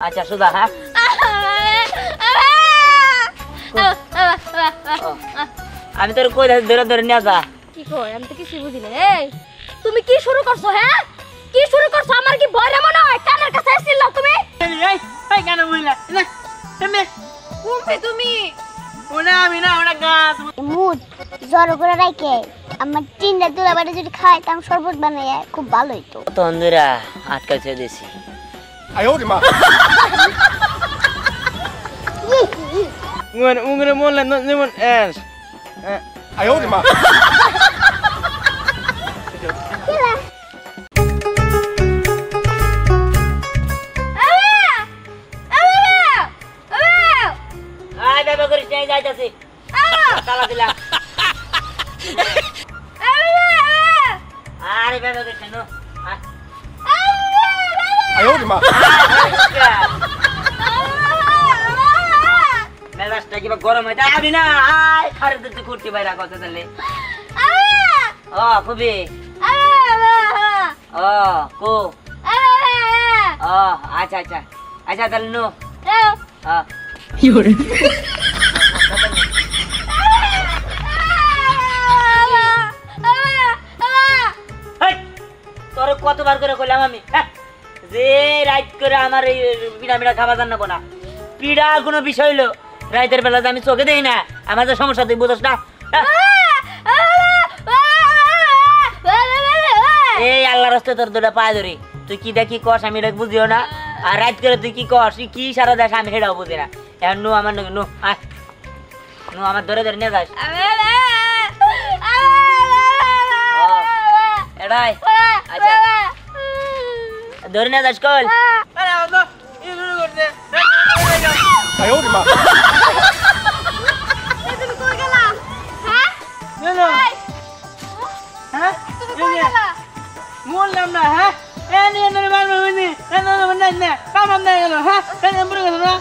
আচ্ছা সুধা হ্যাঁ আমি তোর কই ধরে ধরে নিয়ে যা কি কই আমি তো কিছু বুঝি না। এই তুমি কি শুরু করছো? হ্যাঁ কি শুরু করছো? আমার কি ভয় রে মনে হয়? কানের কাছে আসছিল তুমি? এই এই কেন বইলা না তুমি কোনতে তুমি? ওনা আমি না ওনা গাছ মুড জড়ো করে রাখে আমার তিনটা দুলাবাড়ি যদি খাইতাম শরবত বানাইয়া খুব ভালো হইতো। তো অন্ধরা আটকাছে দিছি আয়োরে মা Ungre molle nemon ens. আয়োরে মা আয় বাবা করিস নাই যাইতাছি তালা দিলাম আরে বাবা করিস না আয়োরে মা মেজাজটা কিবা গরম হইতা আমি না আয় খারে তুই কুর্তি বাইরা কথা তাহলে ও খুবই ও কো ও আচ্ছা আচ্ছা আচ্ছা তাহলে নো তোর কতবার করে কইলাম আমি যে রাইট করে আমার এই পিড়া মিড়া খাবার জানাবো না পিড়া কোনো বিষয় হইলো রাইতের বেলা আমি চোখে দেই না আমার যে সমস্যা তুই বুঝছ না এই আল্লাহর রাস্তায় তোর দুটা পায়ে ধরি তুই কি দেখি কস আমি এটা বুঝিও না আর রাত করে তুই কি কস কি সারা দেশ আমি সেটাও বুঝি না এখন নো আমার নো আয় নো আমার ধরে ধরে নিয়ে যাস এটাই আচ্ছা ধরে নিয়ে যাস কল আয়োরে মা তুমি কই গেলা? হ্যাঁ হ্যাঁ তুমি কই গেলা? Mollam na ha? Eni eni malmuni. Eni eni na. Kamam na gelo ha? Eni buru gelo na.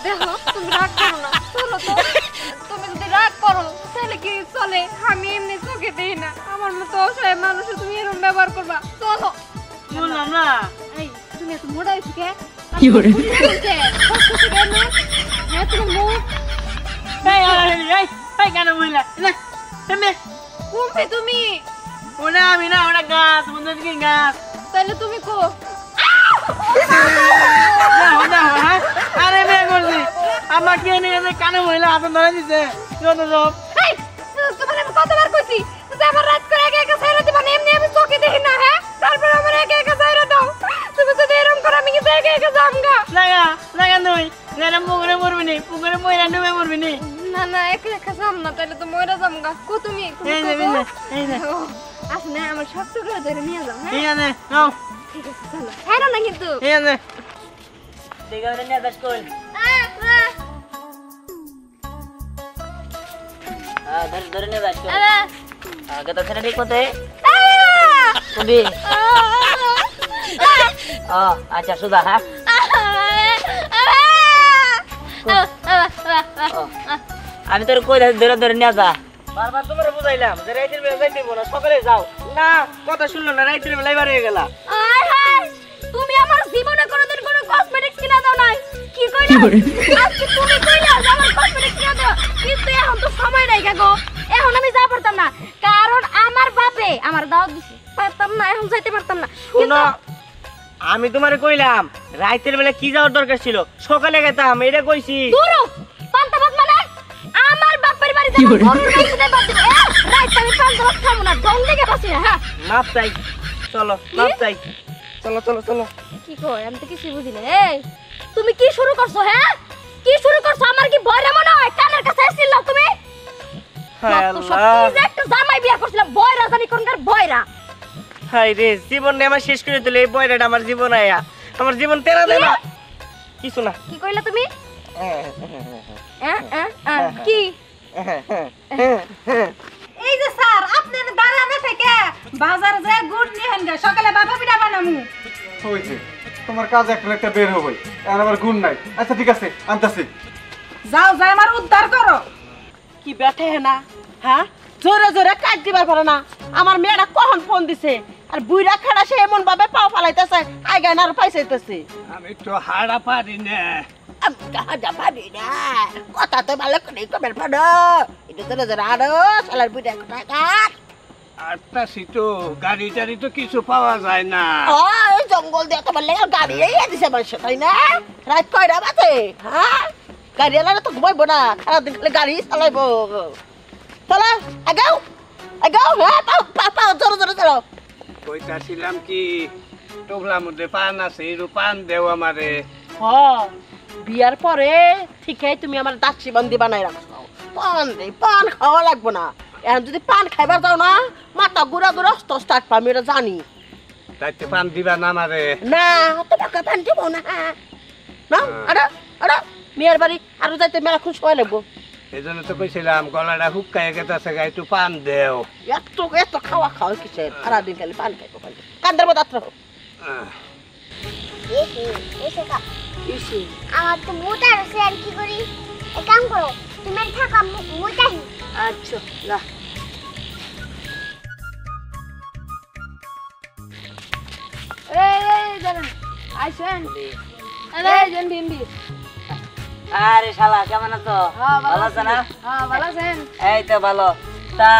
দেখো তুমি রাগ করো না, চলো তো। তুমি যদি রাগ করো তাহলে কি চলে? আমি এমনি চোখে দেই না, আমার মতো অসহায় মানুষের তুমি এরকম ব্যবহার করবা? চলো। Mollam na. এই তুমি এত মোটা হয়েছো কে? কি করে? কষ্ট কেন? হ্যাঁ তুমি মুখ Hey কেন বইলা? না তুমি কোনতে তুমি? ওনা আমি না ওনা গাছ বন্ধন কি গাছ তাহলে তুমি কো? না ওনা হ্যাঁ আরে মে করছি আমাকে এনে কানে বইলা হাতে ধরে দিছে যত সব এই তোমার আমি কতবার কইছি যে আমার রাত করে একা একা ছাইরা দিবা না, এমনি আমি চোখে দেখি না। হ্যাঁ তারপর আমার একা একা ছাইরা দাও। তুমি যদি এরকম করো আমি কিন্তু একা একা যামগা। লাগা নই না পুকুরে মরবি নি পুকুরে মইরা ডুবে মরবি নি না না একা একা যাম না, তাহলে তো মইরা যামগা। কো তুমি এই না আস না আমার শক্ত করে ধরে নিয়ে যাও। হ্যাঁ এই না নাও ঠিক আছে চলো। হ্যাঁ না কিন্তু এই না দেখা নিয়ে যাস কল ধরে ধরে নিয়ে যাস আগে তো ছেলে ঠিক মতে খুবই ও আচ্ছা সুধা হ্যাঁ আমি তোর কই ধরে ধরে নিয়ে যা বারবার তোমারে বুঝাইলাম যে রাইতের বেলা যাইতে দিব না সকালে যাও না কথা শুনলো না রাইতের বেলায় বাড়ি হয়ে গেলা আয় হায় তুমি আমার জীবনে কোনোদিন কোনো কসমেটিক্স কিনা দাও নাই। কি কইলা? আজকে তুমি কইলা যে আমার কসমেটিক্স কিনা দাও, কিন্তু এখন তো সময় নাই গো। এখন আমি যা পারতাম না, কারণ আমার বাপে আমার দাওয়াত দিছে। পারতাম না, এখন যাইতে পারতাম না। শুনো আমি তোমারে কইলাম রাইতের বেলা কি যাওয়ার দরকার ছিল সকালে গেতাম এটা কইছি দূরো পান্তাবাদ মানে আমার বাপের বাড়ি যাব গরুর গাইতে দেব দিব। রাইতে আমি পান্তাবাদ খাবো না, ঢং দেখে বসি না। হ্যাঁ মাপ চাই চলো মাপ চাই চলো চলো চলো কি কই আমি তো কিছু বুঝি না। এই তুমি কি শুরু করছো? হ্যাঁ কি শুরু করছো? আমার কি ভয় রে মনে হয়? কানের কাছে আসছিল তুমি? হায় তো সব আল্লাহ কি যে একটা জামাই বিয়া করছিলাম, বয়রা জানি কোনকার বয়রা। হাই রে জীবন আমার শেষ করে দিলে এই বয়রাটা আমার জীবন আয়া আমার জীবন তেরা দেনা কিছু না কি কইলা তুমি? কি এই যে স্যার আপনি দাঁড়ানো থেকে বাজার যে গুড় নিয়ে হেনগা সকালে বাবা পিঠা বানামু হইছে তোমার কাজ একটা বের হবই আর আমার গুণ নাই। আচ্ছা ঠিক আছে আনতাছি। যাও যাই আমার উদ্ধার করো। কি ব্যাঠে না হ্যাঁ জোরে জোরে কাজ দিবার পারে না। আমার মেয়েটা কখন ফোন দিছে আর বুইরা খাড়া সে এমন ভাবে পাও ফালাইতেছে আইগান আর পাইছাইতেছে আমি তো হাড়া পারি না। আমি কাজা পারি না কথা তো ভালো করে কবের পারো এটা তো নজর আরো শালার বুইরা টাকা আসতাছি তো, গাড়ি টাড়ি তো কিছু পাওয়া যায় না। ওই জঙ্গল দিয়ে তোমার লেগে গাড়ি এই দিছে মানুষ তাই না রাত কয়টা বাজে হ্যাঁ গাড়ি এলাকা তো ঘুমাইবো না সারাদিন খালি গাড়ি চালাইবো চলো আগাও আগাও হ্যাঁ পাও পাও জোরে জোরে চলো কইতাছিলাম কি টোবলার মধ্যে পান আছে, একটু পান দেও আমারে। হ বিয়ার পরে ঠিকই তুমি আমার দাসী বন্দি বানাই রাখছো পান দে পান খাওয়া লাগবো না এখন যদি পান খাইবার যাও না মাথা গুড়া গুড়া স্টার্ট পাবি এটা জানি তাইতে পান দিবা না আমারে? না তোমাকে পান দিব না না আরে আরে মেয়ের বাড়ি আরো যাইতে মেলা খুশ হয়ে লাগবো এই জন্য তো কইছিলাম গলাটা হুক্কায় গেছে, একটু পান দেও। এত এত খাওয়া খাওয়া কিসের সারাদিন খালি পান খাইবো কান্দার মতো আত্র আমার তো মোটা আছে আর কি করি এক কাম করো তুমি আর থাকো মোটাই আচ্ছা না এই জানেন আইছেন এই জান ভিমবি আরে শালা কেমন আছো? ভালো আছো না? হ্যাঁ ভালো আছেন এই তো ভালো। তা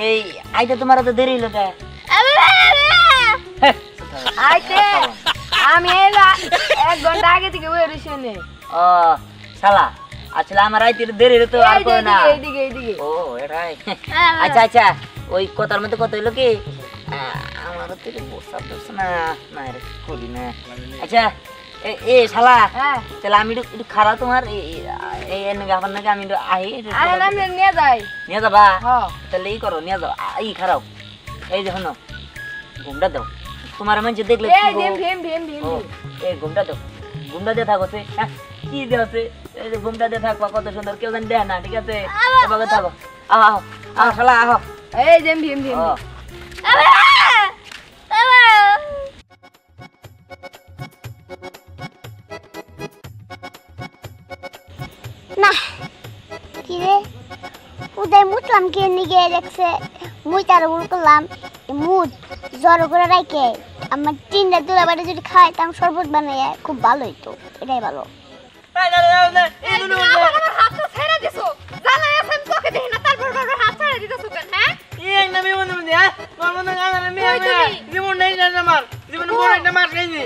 এই আইতে তোমার তো দেরি হলো কে? আইতে আমি এলা 1 ঘন্টা আগে থেকে ওই রেশনে ও শালা আসলে আমার আইতে দেরি হলো তো আর কই না। এইদিকে ও এটাই। আচ্ছা আচ্ছা ওই কথার মধ্যে কত হইলো কি আমার তো বসা দছ না না রে করি না। আচ্ছা এ শালা হ্যাঁ তাহলে আমি একটু খারাপ তোমার এই গাফার নাকি আমি একটু আহি আরে আমি নিয়ে যাই নিয়ে যাবা? হ্যাঁ তাহলে এই করো নিয়ে যাও এই খারাপ এই দেখো না ঘুমটা দাও তোমার মঞ্চে দেখলে এই ভিম ভিম ভিম ভিম ও এই ঘুমটা দাও ঘুমটা দিয়ে থাকো সে কি দেওয়াছে এই যে ঘুমটা দিয়ে থাকবা কত সুন্দর কেউ জানি দেয় না ঠিক আছে এভাবে থাকো আহ আহ শালা আহ এই যে ভিম ভিম ও না কি রে উদয় মুতলাম কে নিগে দেখছে মুই তার উপর করলাম মুদ জড়ো করে রাখে আমার তিনটা দুলাবাড়ি যদি খাইতাম শরবত বানাইয়া খুব ভালো হইতো এটাই ভালো আমার হাতটা ছেড়ে দিছো জানা আছে আমি তোকে দেখি না তারপর বারবার হাত ছেড়ে দিতেছো কেন হ্যাঁ এই না মেয়ে মনে হ্যাঁ তোর মনে গানা মেয়ে মেয়ে জীবন নেই না আমার জীবন বড় একটা মার খাইনি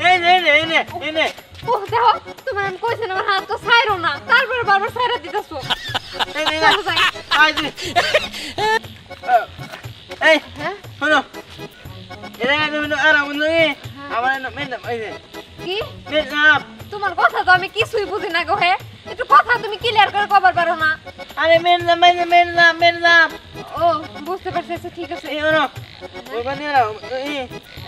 এই নে এই নে এই নে ও দেখো তুমি আমি কইছেন আমার হাত তো ছাইরো না তারপর বারবার ছেড়ে দিতেছো এই নে আই দি এই শোনো এরা তুমি আর বন্ধু আমার মেয়ে এই যে কি মেয়ে তোমার কথা তো আমি কিছুই বুঝি না গো হে একটু কথা তুমি ক্লিয়ার করে কবার পারো না আরে মেয়ে না ও বুঝতে পারছি আচ্ছা, ঠিক আছে এই ওনো ওখানে রাও এই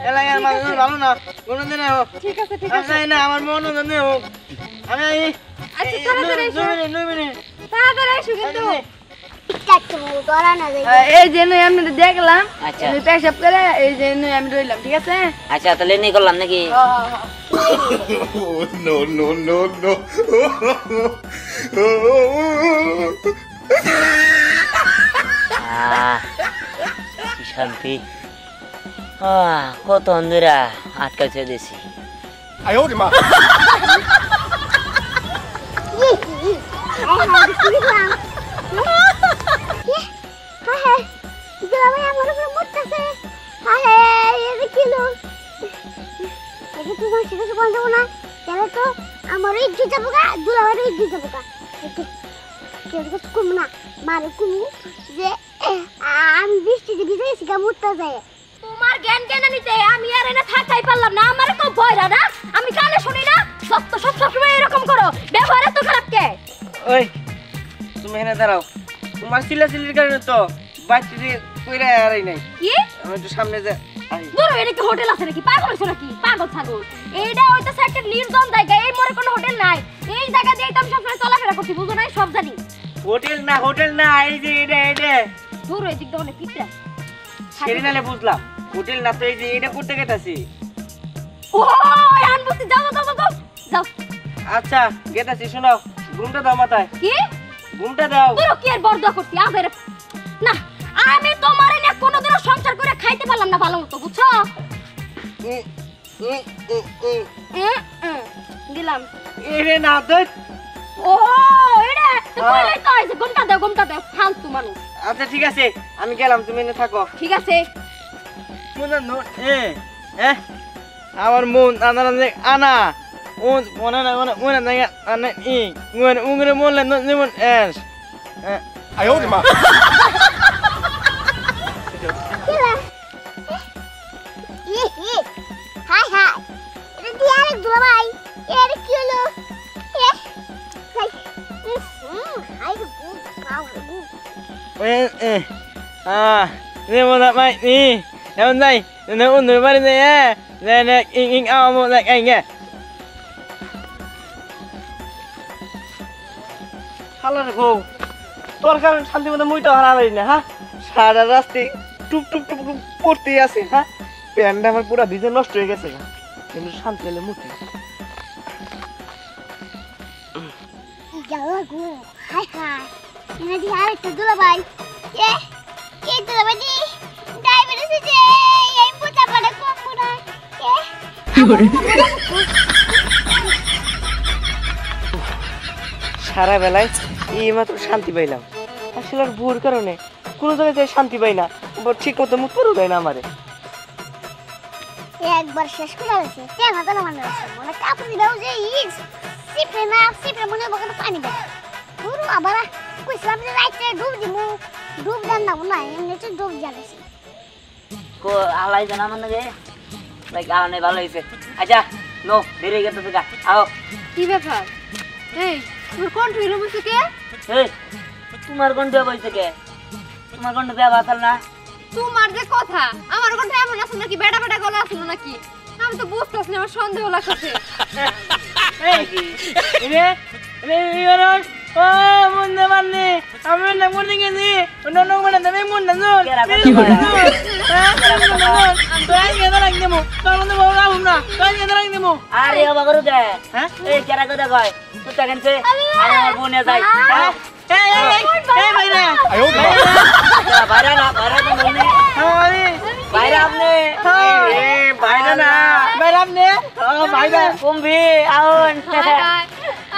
এলাকার মানুষ ভালো না কোনো দিন ঠিক আছে ঠিক আছে না আমার মন জানে হোক আমি আচ্ছা তাড়াতাড়ি এসো তাড়াতাড়ি এসো কিন্তু চারটে তোরা না যাই এই যে নই আমি দেখলাম আচ্ছা আমি পেশাব করে এই যে নই আমি রইলাম ঠিক আছে আচ্ছা তাহলে নেই করলাম নাকি No, no, no, no. কি শান্তি কত অন্ধেরা আটকাছে দেশি 哎呦我的妈！ দুলাবাড়ি আমার উপর মুততেছে হ্যাঁ এটা কি লোক এটা তো কিছু বলতে দেবো না তাহলে তো আমার ইজ্জত যাবো গা দুলাবাড়ি ইজ্জত যাবো গা কেউ কিছু কম না মারে কুমু যে আমি বৃষ্টিতে ভিজে গেছি গা মুততে যায় তোমার জ্ঞান জ্ঞান নিতে আমি আর এনে থাকাই পারলাম না আমার খুব ভয় না আমি কানে শুনি না সত্য সব সময় এরকম করো ব্যবহার এত খারাপ কে ওই তুমি এখানে দাঁড়াও তোমার চিল্লাচিল্লির কারণে তো বাচ্চাটি কইরা আরাই নাই কি আমি একটু সামনে যা বড় এটা কি হোটেল আছে নাকি পাগল হইছো নাকি পাগল ছাগল এইটা হইতাছে একটা নির্জন জায়গা এই মোরে কোনো হোটেল নাই এই জায়গা দিয়ে তো আমি সবসময় চলাফেরা করছি বুঝো নাই সব জানি হোটেল না এই যে এটা দূর হয়ে দিক দোকানে পিছরা সেরি নালে বুঝলাম হোটেল না তো এই যে এটা করতে গেতাছি ও আন বুঝতে যাও যাও যাও যাও আচ্ছা গেতাছি শোনো ঘুমটা দাও মাথায় কি ঘুমটা দাও তোর কি আর বর্দা করতি আজের না আমি তোমার এনে কোনোদিনও সংসার করে খাইতে পারলাম না ভালো মতো বুঝছো দিলাম এরে না দই ও এরে তো কইলে তো আইছে ঘন্টা দাও ফালতু মানুষ আচ্ছা ঠিক আছে আমি গেলাম তুমি এনে থাকো ঠিক আছে মনে নো আমার মন আনা un una ana I un mola no lemon ash Ay, oh, ma. High high এটা দিয়ে আরেক দুলা ভাই এর কি হলো হাই গুড খাও lemon that might ni lemon này nó un người ba đi nè nè in ao một lại anh nghe হালার বউ তোর কারণে শান্তি মতো মুইটা হারালাই না হ্যাঁ সারা রাস্তায় টুপ টুপ টুপ টুপ পড়তেই আছে হ্যাঁ প্যান্টটা আমার পুরো ভিজে নষ্ট হয়ে গেছে কিন্তু শান্তি হলে মুটি যাও গো হাই হাই এনে দিয়ে আরেকটা দুলা ভাই কে দুলা ভাই দি ডায়াবেটিস আছে এই পুতা পড়ে কম পুরা সারা বেলায় এই মাত্র শান্তি পাইলাম আসলে আর ভুর কারণে কোনো জায়গায় শান্তি পাই না ঠিক মতো মুখ করে দেয় না আমারে একবার শেষ করে আছে কেন তো না মনে কাপড় দাও যে ইজ সিপে না সিপে মনে বকতে পানি দেয় পুরো আবার কইছিলাম যে রাইতে ডুব দেন না মনে এমনি তো ডুব জ্বালাইছি কো আলাই জানা মানে গে লাইক আনে ভালো হইছে আচ্ছা নো দেরি গেছে তো আও কি ব্যাপার এই তোর কোন তুই রুম থেকে এই তোমার কোন দেব হইছে কে তোমার কোন দেব আসল না তোমার যে কথা আমার কোন এমন আছে নাকি বেটা বেটা গলা আছে নাকি আমি তো বুঝতেছি না আমার সন্দেহ লাগছে এই রে রে ইওর ও মুন্না মানে আমি না মুন্না গেছি নো নো মানে তুমি মুন্না নো আরে বাবা করু দে হ্যাঁ এই কেরা কথা কয় তুই তখন সে আমার বোনে যাই হ্যাঁ এই ভাইরা Ay, oh, ma. বাইরে না বাইরে তো বলনি বাইরে আপনি ভাইরা না ভাইরা আপনি ভাইরা কুম্ভি আউন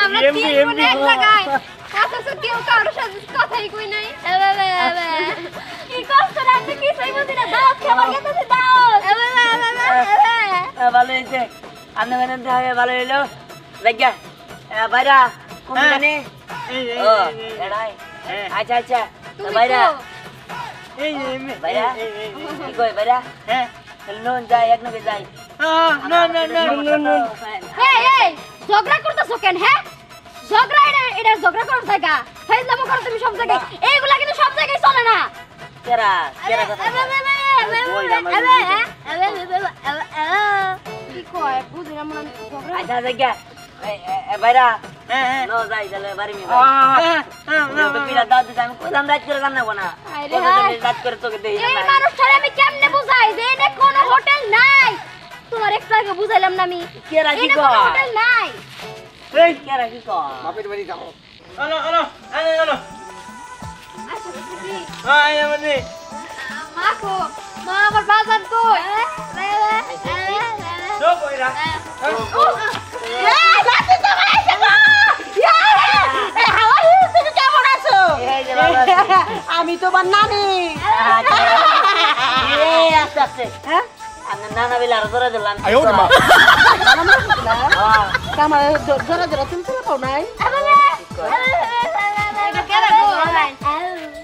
আমরা তিন বোন এক জায়গায় অথচ কেউ কারোর সাথে কথাই কই নাই কি কষ্ট রাখতে কি সই বুঝি না দাও খাবার গেছে দাও ভালো হয়েছে আপনি মানে দেখে ভালো হইলো লাগিয়া বাইরা কুম্ভি জানি ও এড়াই আচ্ছা আচ্ছা বাইরা এই বাইরা কি কই বাইরা হ্যাঁ নুন যাই এক নকে যাই no no no no no এই ঝগড়া করতেছো কেন হ্যাঁ ঝগড়া এটা ঝগড়া করার জায়গা ফাইজলামো করো তুমি সব জায়গায় এইগুলা কিন্তু সব জায়গায় চলে না কেরা কেরা কথা কি কয় বুঝি না মনে ঝগড়া আচ্ছা জায়গা বাইরা হ্যাঁ নো যাই তাহলে বাড়ি মি হ্যাঁ তো পিলা দাও দিতে আমি কইলাম রাত করে রান্না বানা আরে হায় রাত করে তোকে দেই এই না মানুষটারে আমি কেমনে বুঝাই যে এটা কোনো হোটেল নাই তোমার একটু আগে বুঝাইলাম না আমি কেরা কি এটা কয় কোনো হোটেল নাই এই কেরা কি কয় Mapit ba dito? Ano ano ano আচ্ছা বুঝছি ay amani মাকো মা আমার বাজার কই do koira আমি তোমার নানি এই আস্তে আস্তে হ্যাঁ আমি নানা বিলা ধরে দিলাম Ay, oh, ma. আমার জোরা জোরা তুমি চলে পাও নাই এটা কে রাখো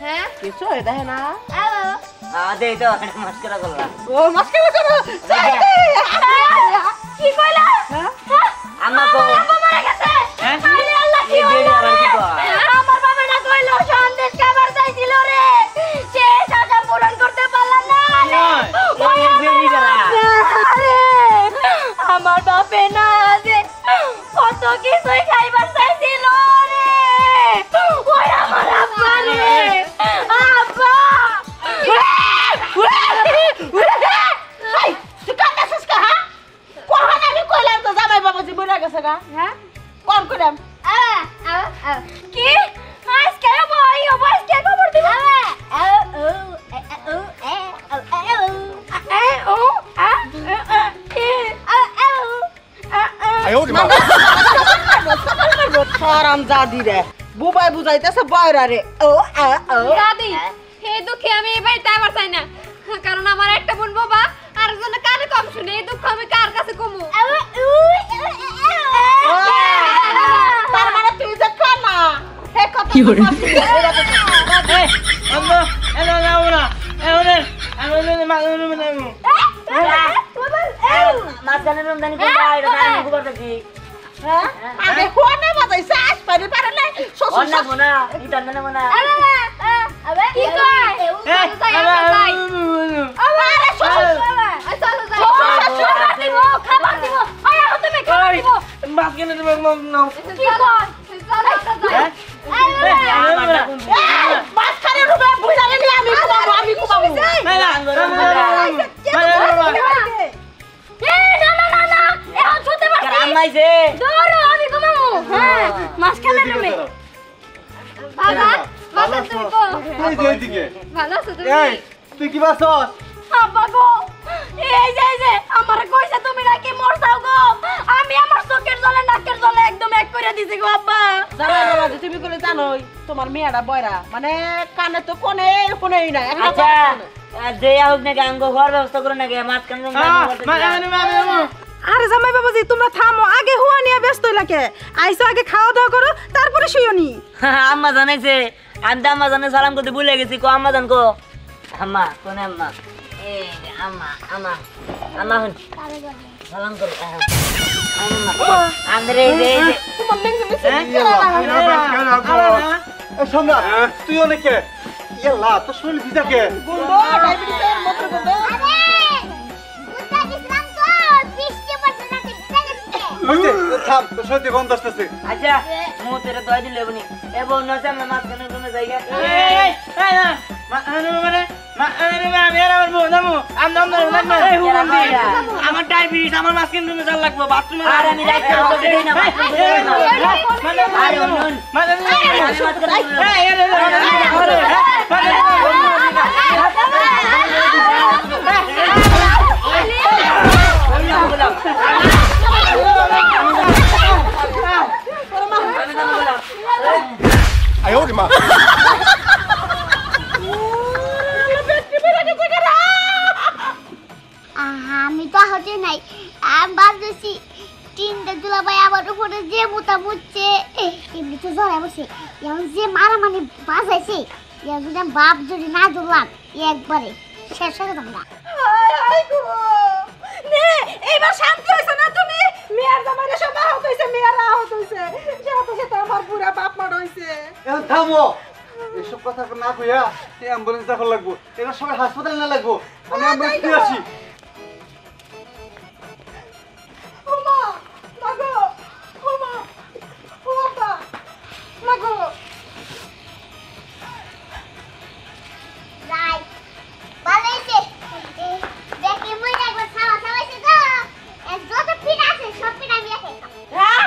হ্যাঁ কিছু হয় দেখে না দে তো মস্করা করলাম ও মাস্কে করো কি কইলা আমাকে বাবা মারা গেছে হ্যাঁ আরে আল্লাহ কি এই বেড়ি আবার কি কয় আমার বাবা না কইলো সন্দেশ খাবার চাইছিল রে সে সাজা পূরণ করতে পারলাম না ওই বেড়ি করা আরে আমার বাপে না যে কত কিছুই খাইবার চাইছিল রে ওই আমার আব্বা রে আব্বা এই তুই কান্দাছিস কা হ্যাঁ কোহান আমি কইলাম তো জামাই বাবাজি বইরা গেছে গা হ্যাঁ কোন কইলাম কি আজকে বই অবস্থা খবর দিব 哎呦我的妈！ হারাম জাদি রে বুবাই বুঝাইতেছে বয়রা রে ও দাদি এই দুঃখে আমি এই বাড়িতে আবার চাই না কারণ আমার একটা বোন বাবা আর একজন কানে কম শুনে এই দুঃখ আমি কার কাছে কমু তার মানে তুই যে কানা হে কত আম্মা এলা লাউরা এওনে আমি মাঝখানে রুম জানি কোনটা এটা আমি কি করতেছি আগে কোনে বাজাইছে আজ পারে পারে না শ্বশুর অন্য বোনা এটা না বোনা কি কয় আরে শ্বশুর খাবার দিব আয় তুমি খাবার দিব মাঝখানে নাও কি কয় মাঝখানে রুমে বুঝালে নি আমি কুবাবো এখন শুনতে পারছি আম্মাইছে দৌড়ো আমি ঘুমাবো হ্যাঁ মাঝখানে রুমে বাবা তুমি কো এই যে এইদিকে ভালো আছো তুমি এই তুই কি বাসস আব্বা গো এই যে আমার কইছে তুমি নাকি মর যাও গো আমি আমার চোখের জলে নাকের জলে একদম এক করে দিছি গো আব্বা জানা বাবা তুমি কইলে জানোই তোমার মেয়েটা বয়রা মানে কানে তো কোনেই না আচ্ছা যে হোক না গাঙ্গ ঘর ব্যবস্থা করে না গে মাঝখানে রুম আরে জামাই বাবাজি তোমরা থামো আগে হুয়া নিয়ে ব্যস্ত লাগে আইসো আগে খাওয়া দাওয়া করো তারপরে শুইও নি আম্মা জানাইছে আমি তো আম্মা জানে সালাম করতে ভুলে গেছি কো আম্মা জান কো আম্মা কোন আম্মা এই আম্মা আম্মা আম্মা হুন সালাম কর আম্মা আন্দ্রে দে তোমার নেই সম্রাট তুই অনেকে ইয়াল্লা তো শরীর ভিজা কে গুন্ড ডায়াবেটিসের মতো গুন্ড উত্তা দিছিলাম তো বৃষ্টি পড়ছে না ভিজে গেছে বুঝতে থাম তো সত্যি গন্ধ আসতেছে আচ্ছা মু তেরে দই দিলে বনি এ বউ নছে আমরা মাঝখানে রুমে যাইগা আমার ডায়াবেটিস আমার মাঝখানে রুমে যাওয়া লাগবে বাথরুমে আর আমি রাইতে তো দেই না আরে অনুন哎呦我的妈！ আমি তো হতে নাই আমি ভাবতেছি তিনটা দুলাভাই আমার উপরে যে মুতা মুচ্ছে এমনি তো জ্বরে বসে এমন যে মারামারি বাজাইছে যদি বাপ যদি না ধরলাম একবারে শেষ হয়ে যেতাম না এইবার শান্তি হইছে না তুমি মেয়ের জামাইরা সব আহত হইছে মেয়েরা আহত হইছে সাথে আমার পুরা বাপ মার হইছে এখন থামো এসব কথা না কইয়া এই অ্যাম্বুলেন্স দেখা লাগবো এবার সবাই হাসপাতালে না লাগবো আমি অ্যাম্বুলেন্স দিয়ে আসি ওমা মাগো ওমা ওমা মাগো রাই বলেছে দেখি মই একবার খাওয়া খাওয়াইছে তো যত পিঠ আছে সব পিঠ আমি রাখে হ্যাঁ